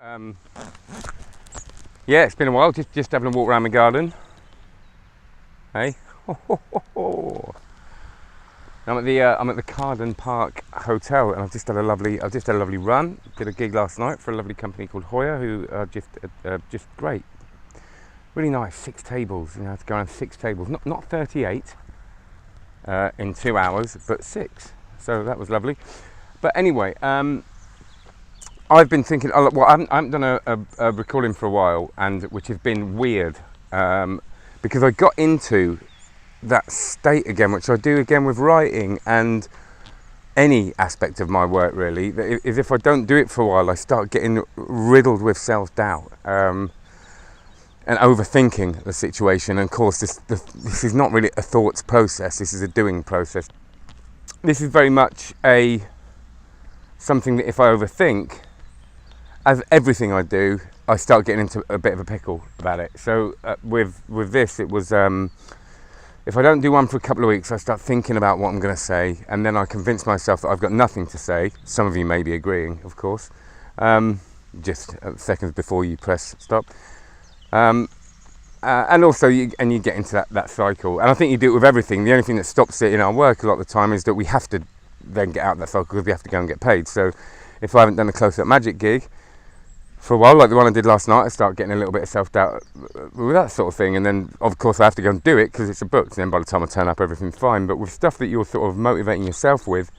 Um, yeah, it's been a while. Just having a walk around my garden. Hey, I'm at the Carden Park Hotel, and I've just had a lovely run. Did a gig last night for a lovely company called Hoya, who are just great, really nice. 6 tables, you know, to go around 6 tables, not 38 in 2 hours, but 6. So that was lovely. But anyway, I've been thinking. Well, I haven't done a recording for a while, and which has been weird because I got into that state again, which I do again with writing and any aspect of my work. Really, is if I don't do it for a while, I start getting riddled with self-doubt and overthinking the situation. And of course, this is not really a thoughts process. This is a doing process. This is very much something that if I overthink, as everything I do, I start getting into a bit of a pickle about it. So with this, it was if I don't do one for a couple of weeks, I start thinking about what I'm going to say, and then I convince myself that I've got nothing to say. Some of you may be agreeing, of course, just seconds before you press stop. And also, you get into that cycle. And I think you do it with everything. The only thing that stops it in our work a lot of the time is that we have to then get out of that cycle because we have to go and get paid. So if I haven't done a close-up magic gig for a while, like the one I did last night, I start getting a little bit of self-doubt with that sort of thing. And then, of course, I have to go and do it because it's a book. And then by the time I turn up, everything's fine. But with stuff that you're sort of motivating yourself with,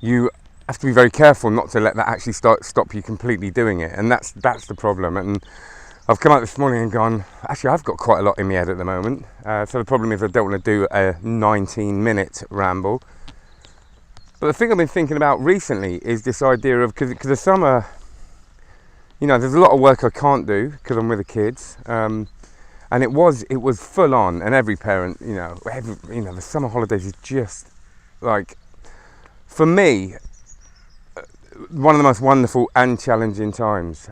you have to be very careful not to let that actually stop you completely doing it. And that's the problem. And I've come out this morning and gone, actually, I've got quite a lot in my head at the moment. So the problem is I don't want to do a 19-minute ramble. But the thing I've been thinking about recently is this idea of, because the summer, you know, there's a lot of work I can't do because I'm with the kids, and it was full on. And every parent, the summer holidays is just like, for me, one of the most wonderful and challenging times.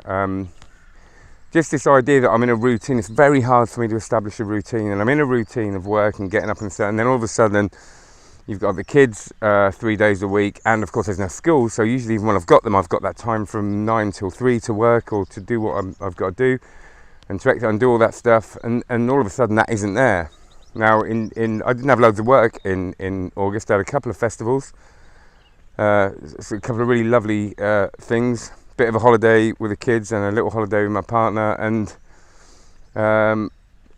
Just this idea that I'm in a routine. It's very hard for me to establish a routine, and I'm in a routine of work and getting up and stuff, and then all of a sudden you've got the kids 3 days a week, and of course there's no school, so usually even when I've got them, I've got that time from 9 till 3 to work or to do what I've got to do and to exit and do all that stuff, and all of a sudden that isn't there. Now I didn't have loads of work in August. I had a couple of festivals, so a couple of really lovely things, bit of a holiday with the kids and a little holiday with my partner, and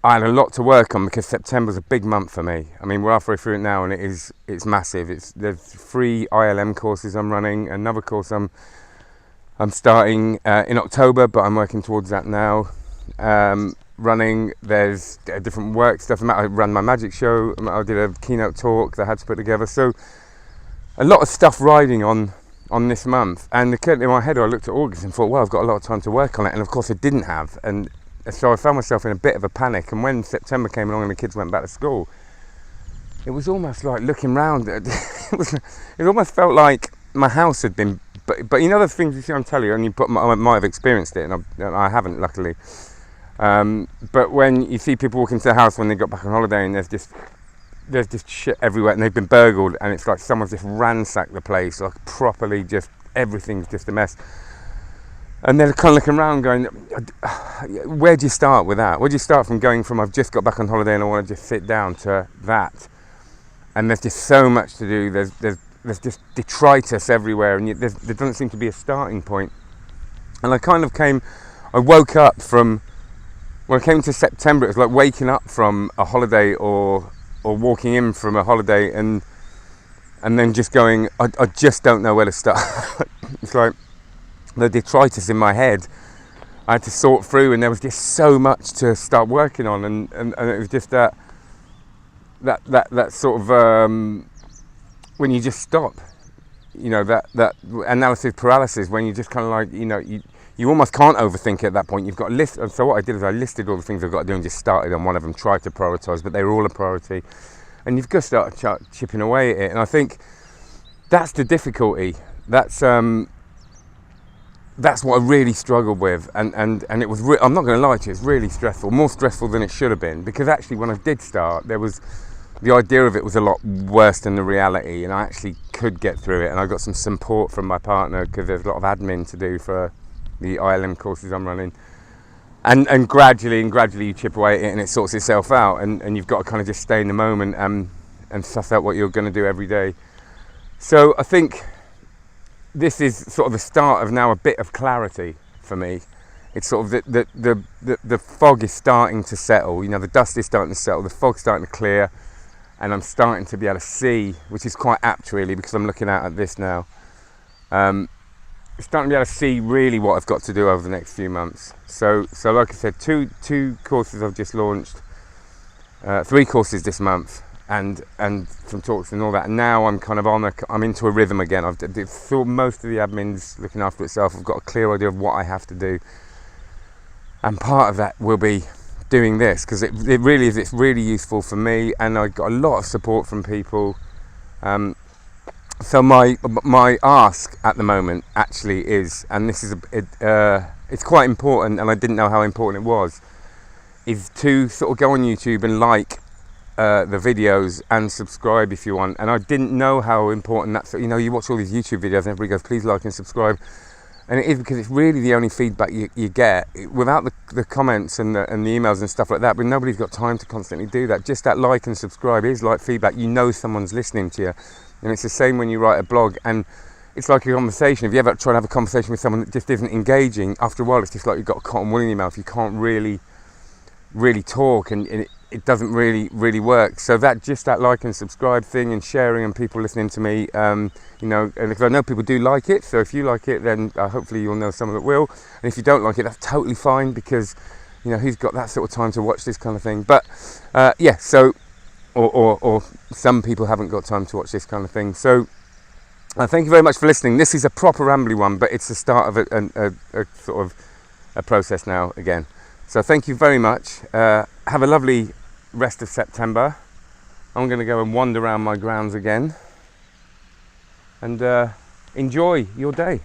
I had a lot to work on because September's a big month for me. I mean, we're halfway through it now, and it's massive. There's 3 ILM courses I'm running, another course I'm starting in October, but I'm working towards that now. Running, there's different work stuff. I ran my magic show. I did a keynote talk that I had to put together. So a lot of stuff riding on this month. And in my head, I looked at August and thought, well, I've got a lot of time to work on it. And of course, I didn't have. And so I found myself in a bit of a panic, and when September came along and the kids went back to school, it was almost like looking round. It almost felt like my house had been. But you know the things you see on telly, and I might have experienced it, and I haven't, luckily. But when you see people walk into the house when they got back on holiday, and there's just shit everywhere, and they've been burgled, and it's like someone's just ransacked the place, like properly, just everything's just a mess. And they're kind of looking around going, where do you start with that? Where do you start from going from I've just got back on holiday and I want to just sit down to that? And there's just so much to do. There's just detritus everywhere, and there doesn't seem to be a starting point. And I woke up from, when I came to September, it was like waking up from a holiday or walking in from a holiday and then just going, I just don't know where to start. It's like the detritus in my head I had to sort through, and there was just so much to start working on, and it was just that sort of when you just stop, that analysis paralysis, when you just kind of like, you almost can't overthink it at that point. You've got a list. And so what I did is I listed all the things I've got to do and just started on one of them, tried to prioritise, but they were all a priority, and you've got to start chipping away at it. And I think that's the difficulty. That's what I really struggled with, and it was. I'm not going to lie to you, it's really stressful, more stressful than it should have been, because actually when I did start, the idea of it was a lot worse than the reality, and I actually could get through it, and I got some support from my partner because there's a lot of admin to do for the ILM courses I'm running. And gradually you chip away at it and it sorts itself out, and you've got to kind of just stay in the moment and suss out what you're going to do every day. So I think this is sort of the start of now a bit of clarity for me. It's sort of the fog is starting to settle, you know, the dust is starting to settle, the fog's starting to clear, and I'm starting to be able to see, which is quite apt really, because I'm looking out at this now. Starting to be able to see really what I've got to do over the next few months. So like I said, two courses I've just launched, 3 courses this month, and some talks and all that. And now I'm kind of I'm into a rhythm again. I've thought most of the admin's looking after itself. I've got a clear idea of what I have to do, and part of that will be doing this, because it really is. It's really useful for me, and I got a lot of support from people. So my ask at the moment actually is, and this is it's quite important, and I didn't know how important it was, is to sort of go on YouTube and like the videos and subscribe if you want. And I didn't know how important that's, you know, you watch all these YouTube videos and everybody goes, please like and subscribe, and it is, because it's really the only feedback you get without the comments and the emails and stuff like that. But nobody's got time to constantly do that. Just that like and subscribe is like feedback. You know someone's listening to you. And it's the same when you write a blog, and it's like a conversation. If you ever try to have a conversation with someone that just isn't engaging, after a while it's just like you've got a cotton wool in your mouth. You can't really talk, and it doesn't really work. So that like and subscribe thing, and sharing, and people listening to me, you know, and because I know people do like it, so if you like it, then hopefully you'll know someone that will. And if you don't like it, that's totally fine, because, you know, who's got that sort of time to watch this kind of thing? But yeah, so or some people haven't got time to watch this kind of thing. So thank you very much for listening. This is a proper rambly one, but it's the start of a sort of a process now again. So thank you very much. Have a lovely rest of September. I'm going to go and wander around my grounds again, and enjoy your day.